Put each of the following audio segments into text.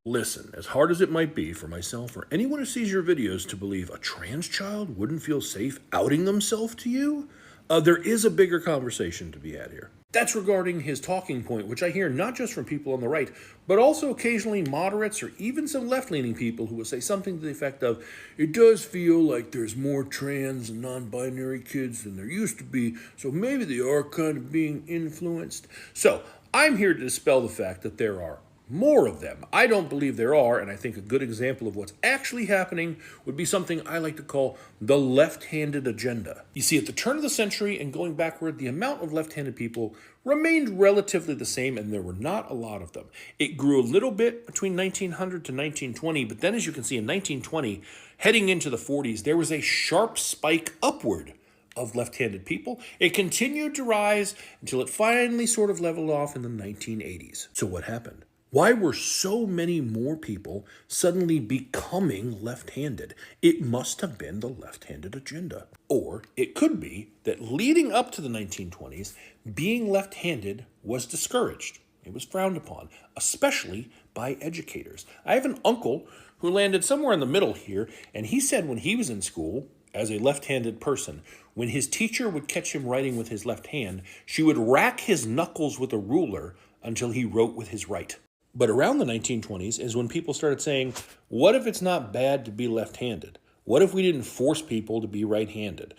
Listen, as hard as it might be for myself or anyone who sees your videos to believe a trans child wouldn't feel safe outing themselves to you, there is a bigger conversation to be had here. That's regarding his talking point, which I hear not just from people on the right, but also occasionally moderates or even some left leaning people who will say something to the effect of, it does feel like there's more trans and non binary kids than there used to be, so maybe they are kind of being influenced. So I'm here to dispel the fact that there are more of them. I don't believe there are, and I think a good example of what's actually happening would be something I like to call the left-handed agenda. You see, at the turn of the century and going backward, the amount of left-handed people remained relatively the same, and there were not a lot of them. It grew a little bit between 1900 to 1920, but then as you can see in 1920, heading into the 40s, there was a sharp spike upward of left-handed people. It continued to rise until it finally sort of leveled off in the 1980s. So what happened? Why were so many more people suddenly becoming left-handed? It must have been the left-handed agenda. Or it could be that leading up to the 1920s, being left-handed was discouraged. It was frowned upon, especially by educators. I have an uncle who landed somewhere in the middle here, and he said when he was in school, as a left-handed person, when his teacher would catch him writing with his left hand, she would rack his knuckles with a ruler until he wrote with his right. But around the 1920s is when people started saying, what if it's not bad to be left-handed? What if we didn't force people to be right-handed?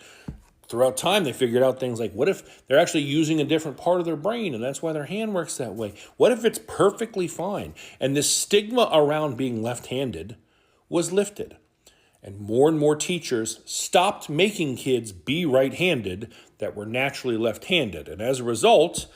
Throughout time, they figured out things like, what if they're actually using a different part of their brain and that's why their hand works that way? What if it's perfectly fine? And this stigma around being left-handed was lifted. And more teachers stopped making kids be right-handed that were naturally left-handed. And as a result,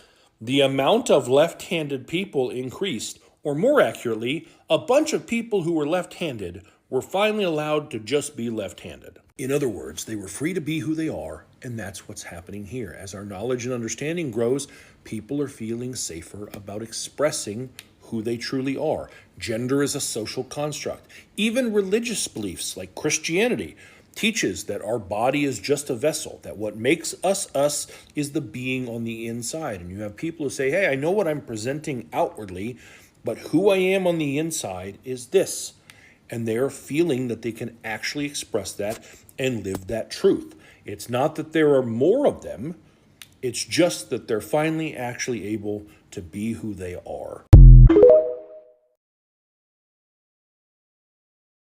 the amount of left-handed people increased. Or more accurately, a bunch of people who were left-handed were finally allowed to just be left-handed. In other words, they were free to be who they are, and that's what's happening here. As our knowledge and understanding grows, people are feeling safer about expressing who they truly are. Gender is a social construct. Even religious beliefs like Christianity teaches that our body is just a vessel, that what makes us us is the being on the inside. And you have people who say, hey, I know what I'm presenting outwardly, but who I am on the inside is this. And they're feeling that they can actually express that and live that truth. It's not that there are more of them, it's just that they're finally actually able to be who they are.